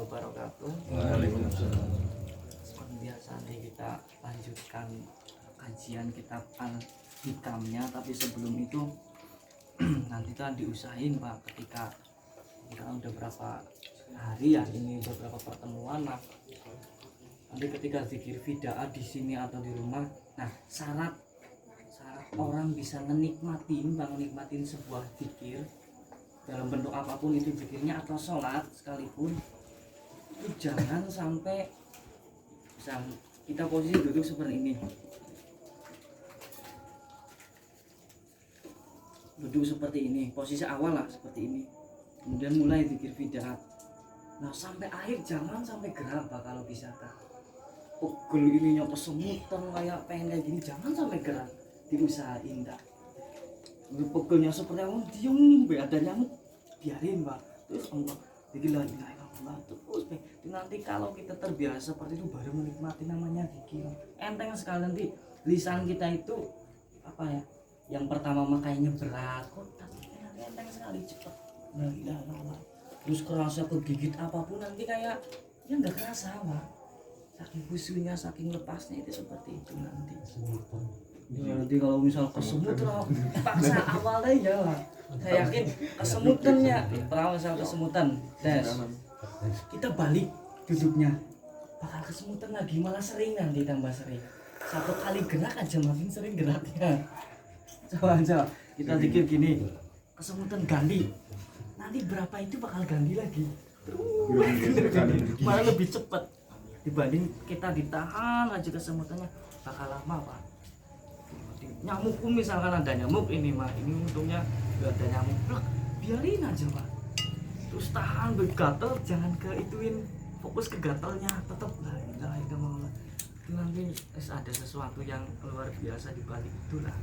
wabarakatuh. Waalaikumsalam. Seperti biasa nih kita lanjutkan kajian kitab Al-Hikamnya, tapi sebelum itu nanti kan diusahain Pak, ketika kita udah berapa hari ya ini beberapa pertemuan, nah nanti ketika zikir fidaah di sini atau di rumah, nah syarat orang bisa menikmatin sebuah zikir dalam bentuk apapun itu, zikirnya atau sholat sekalipun, itu jangan sampai misal kita posisi duduk seperti ini, duduk seperti ini, posisi awal lah seperti ini, kemudian mulai zikir fidaah. Nah sampai akhir jangan sampai gerak Pak, kalau bisa Kak. Pegel ininya kesemutan kayak pengen kayak gini, jangan sampai gerak, diusahain Kak. Pegelnya seperti apa, diem ada nyamuk biarin Pak, terus Allah zikir la ilaha illallah terus nanti kalau kita terbiasa seperti itu baru menikmati namanya zikir. Enteng sekali nanti lisan kita itu apa ya, yang pertama makanya berat kok, tapi nanti enteng sekali cepet la ilaha illallah, terus kerasa kegigit apapun nanti kayak ya nggak kerasa Pak, saking khusyuknya, saking lepasnya itu seperti itu nanti. Ya, nanti kalau misal kesemut paksa awalnya ya lah, saya yakin kesemutannya kalau misal kesemutan tes kita balik duduknya bakal kesemutan lagi, malah sering nanti tambah sering, satu kali gerak aja makin sering geraknya. Coba aja kita pikir gini, kesemutan ganti nanti berapa itu bakal ganti lagi terus malah lebih cepat dibanding kita ditahan aja kesemutannya, bakal lama Pak. Nyamuk pun misalkan ada nyamuk ini mah, ini untungnya gak ada nyamuk, plak, biarin aja Pak, terus tahan bergatel, jangan ke ituin, fokus ke gatelnya, tetap lah ilaha illallah. Itu nanti ada sesuatu yang luar biasa di balik itulah.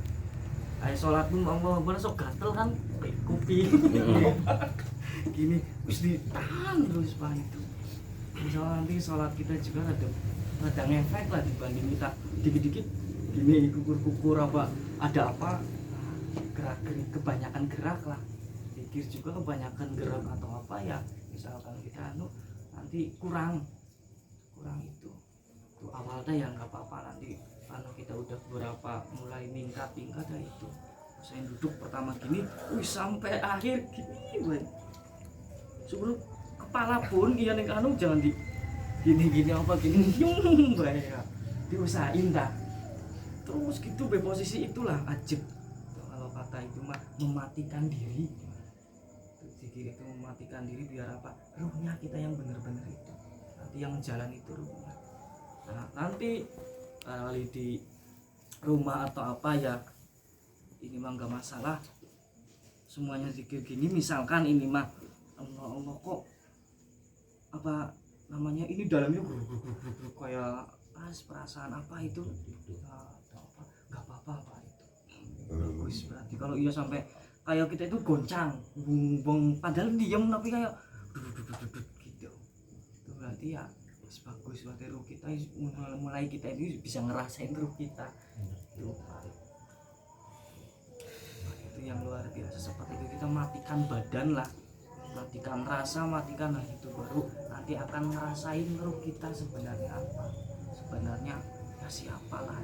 Kayak sholat pun Allah sok gatel kan kayak kuping gini terus ditahan terus Pak. Itu misalnya nanti sholat kita juga ada ngefek lah dibanding kita dikit-dikit gini kukur-kukur apa ada apa, gerak kebanyakan gerak lah, pikir juga kebanyakan gerak atau apa ya, misalkan kita nanti kurang itu awalnya ya nggak apa-apa, nanti kalau kita udah berapa mulai tingkat ya itu saya duduk pertama gini, sampai akhir gini sebelum kepala pun iya nih jangan di gini apa gini ya diusahain dah terus gitu, posisi itulah ajib. Kalau kata itu mah mematikan diri, zikir itu mematikan diri biar apa, ruhnya kita yang benar-benar itu nanti yang jalan itu ruhnya. Nah nanti kali di rumah atau apa ya ini mah nggak masalah, semuanya zikir gini, misalkan ini mah Allah kok apa namanya ini dalamnya kayak perasaan apa itu, nggak apa-apa Pak, itu bagus. Berarti kalau iya sampai kayak kita itu goncang bung padahal diem tapi kayak gitu, itu berarti ya bagus, berarti ruh kita mulai kita ini bisa ngerasain ruh kita itu Pak. Itu yang luar biasa, seperti itu kita matikan badan lah, matikan rasa, matikan, nah itu baru nanti akan ngerasain ruh kita sebenarnya apa, sebenarnya ya siapalah.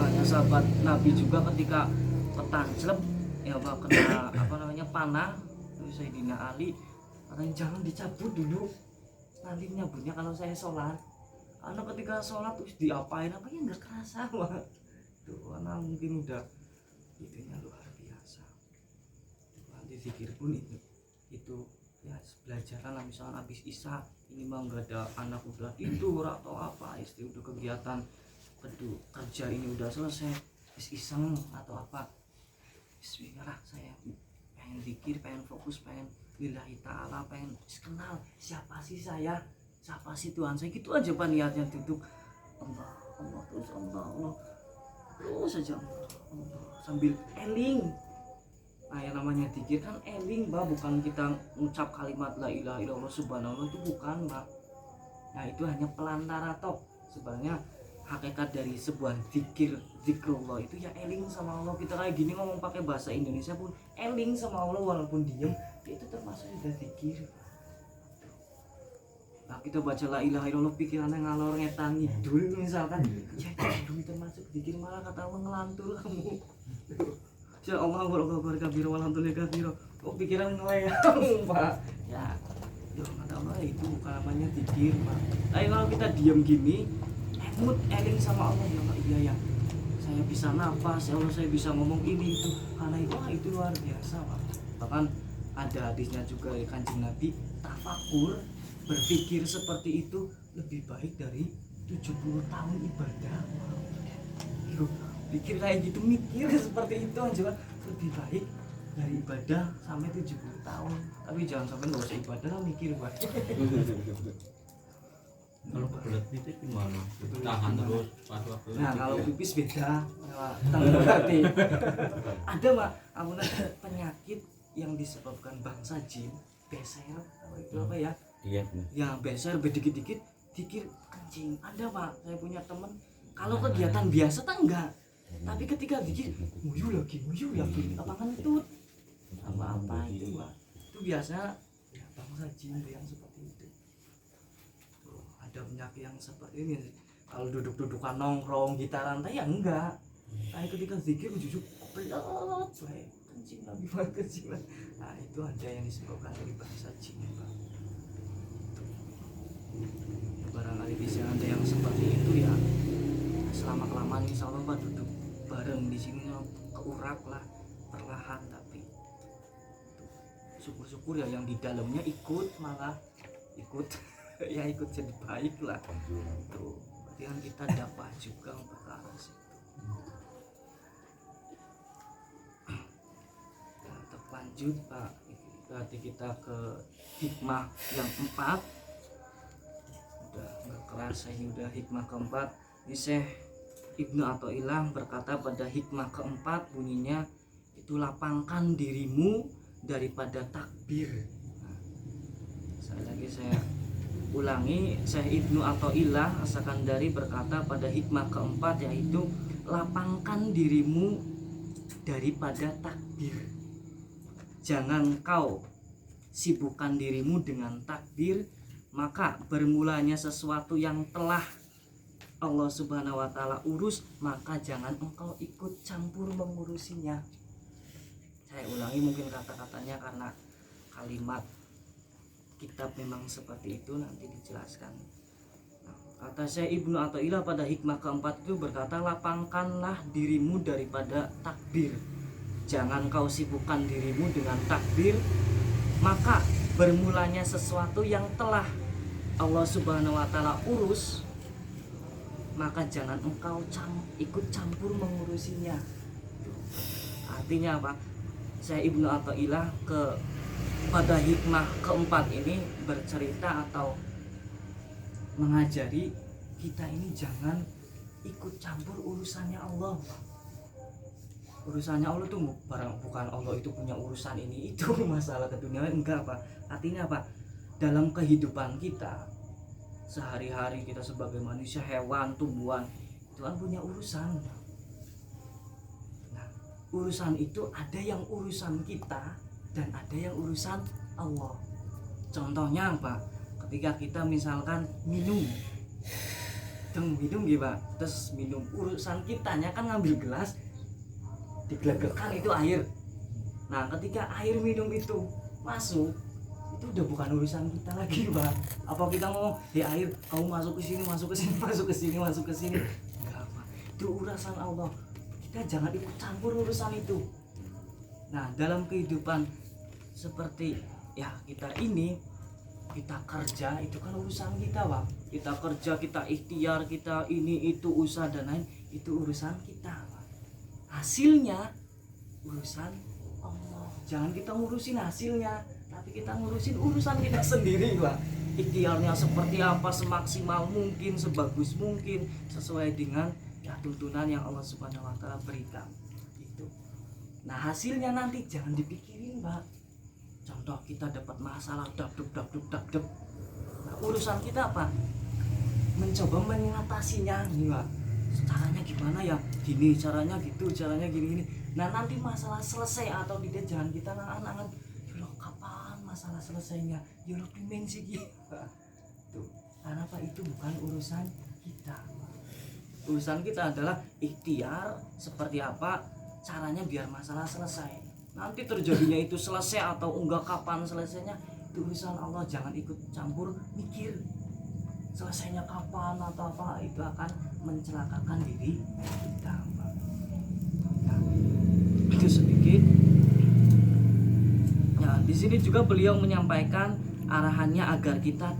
Makanya sahabat Nabi juga ketika ketanclep ya Pak, kena apa namanya panah, terus Sayyidina Ali katanya jangan dicabut dulu, nanti nyabutnya kalau saya sholat, karena ketika sholat terus diapain apa ya nggak kerasa Pak. Tuh karena mungkin udah itunya luar biasa. Nanti zikir pun itu ya belajaran lah, misalnya habis isya ini mah nggak ada anak udah tidur atau apa, istri udah kegiatan kerja ini udah selesai, iseng atau apa, bismillah saya pengen zikir, pengen fokus, pengen lillahi ta'ala, pengen kenal siapa sih saya, siapa sih Tuhan saya, gitu aja Pak niatnya, duduk Allah terus Allah terus saja Allah sambil eling. Nah yang namanya zikir kan eling Mbak, bukan kita ngucap kalimat la ilaha illallah subhanallah, itu bukan Mbak. Nah itu hanya pelantara toh, sebenarnya hakikat dari sebuah zikrullah itu ya eling sama Allah. Kita kayak gini ngomong pakai bahasa Indonesia pun eling sama Allah walaupun diem, itu termasuk sudah zikir. Nah, kita baca la ilaha illallah pikirannya ngalor ngetan ngidul misalkan, ya itu termasuk zikir, malah kata Allah ngelantur kamu. Ya Allah Akbar kabir walhamdulillah kabir. Oh pikiran ngelayang Pak. Ya, kata Allah itu bukan namanya zikir Pak. Tapi kalau kita diam gini, mood eling sama Allah, ya Pak, iya ya. Saya bisa nafas, ya Allah saya bisa ngomong ini itu. Karena itu luar biasa Pak. Bahkan ada hadisnya juga dari Kanjeng Nabi, tafakur berpikir seperti itu lebih baik dari 70 tahun ibadah. Wow. Pikir kayak gitu, mikir seperti itu aja lebih baik dari ibadah sampai 70 tahun. Tapi jangan sampai nggak usah ibadah lah, mikir Pak. Kalau kebelet pipis gimana? Tahan terus pas waktu. Nah kalau pipis beda, berarti ada Pak, penyakit yang disebabkan bangsa jin, beser, itu apa ya? Iya. Ya beser berdikit-dikit, dikir kencing. Ada Pak, saya punya teman, kalau kegiatan biasa tak enggak, tapi ketika dikir muyu lagi, apa kentut, apa itu Pak? Itu biasa ya bangsa jin yang seperti itu. Tuh, ada penyakit yang seperti ini. Kalau duduk-dudukan nongkrong gitaran, ya enggak. Tapi ketika zikir jujur pelot, kencing lagi. Nah itu ada yang disebabkan dari bangsa jin Pak. Barangkali bisa ada yang seperti itu ya. Selama kelamaan insya Allah Pak duduk bareng di sini keurak lah perlahan, tapi syukur-syukur ya yang di dalamnya malah ikut ya ikut jadi baik lah. Tuh, berarti kan kita dapat juga untuk ke arah situ. Lanjut Pak, berarti kita ke hikmah yang 4. Udah nggak kerasa ini udah hikmah keempat. Ini Syekh Ibnu Athaillah berkata pada hikmah keempat bunyinya itu lapangkan dirimu daripada takbir. Nah, saya ulangi, Syekh Ibnu Athaillah As-Sakandari berkata pada hikmah keempat, yaitu lapangkan dirimu daripada takbir. Jangan kau sibukkan dirimu dengan takbir, maka bermulanya sesuatu yang telah Allah Subhanahu wa Ta'ala urus, maka jangan engkau ikut campur mengurusinya. Saya ulangi mungkin kata-katanya karena kalimat kitab memang seperti itu, nanti dijelaskan. Nah, kata saya Ibnu Athaillah pada hikmah keempat itu berkata, lapangkanlah dirimu daripada takbir. Jangan kau sibukkan dirimu dengan takbir, maka bermulanya sesuatu yang telah Allah Subhanahu wa Ta'ala urus, maka jangan engkau ikut campur mengurusinya. Artinya apa? Saya Ibnu Athaillah pada hikmah keempat ini bercerita atau mengajari kita ini jangan ikut campur urusannya Allah. Urusannya Allah tuh bukan Allah itu punya urusan ini itu masalah keduniaan, enggak Pak. Artinya apa? Dalam kehidupan kita sehari-hari, kita sebagai manusia, hewan, tumbuhan, itu kan punya urusan. Nah, urusan itu ada yang urusan kita dan ada yang urusan Allah. Contohnya apa? Ketika kita misalkan minum gitu Pak, terus minum, urusan kitanya kan ngambil gelas, digelegekan itu air. Nah ketika air minum itu masuk, itu udah bukan urusan kita lagi Pak. Apa kita ngomong, ya air kamu masuk ke sini, masuk ke sini, masuk ke sini, masuk ke sini, enggak Pak, itu urusan Allah. Kita jangan ikut campur urusan itu. Nah dalam kehidupan seperti ya kita ini, kita kerja itu kan urusan kita Pak. Kita kerja, kita ikhtiar, kita ini itu usaha dan lain, itu urusan kita Pak. Hasilnya urusan Allah. Jangan kita ngurusin hasilnya, tapi kita ngurusin urusan kita sendiri Pak. Ikhtiarnya seperti apa, semaksimal mungkin, sebagus mungkin, sesuai dengan ya tuntunan yang Allah Subhanahu wa Ta'ala berikan itu. Nah hasilnya nanti jangan dipikirin Pak. Contoh kita dapat masalah, dap. Nah, urusan kita apa? Mencoba mengatasinya nih Pak. Caranya gimana ya? Gini caranya, gitu caranya, gini. Nah nanti masalah selesai atau tidak, jangan kita angan-angan, ya kapan masalah selesainya? Ya lebih sih gitu. Tuh. Karena apa, itu bukan urusan kita. Urusan kita adalah ikhtiar seperti apa caranya biar masalah selesai. Nanti terjadinya itu selesai atau enggak, kapan selesainya, itu urusan Allah. Jangan ikut campur mikir selesainya kapan atau apa, itu akan mencelakakan diri kita. Nah, itu sedikit. Nah, di sini juga beliau menyampaikan arahannya agar kita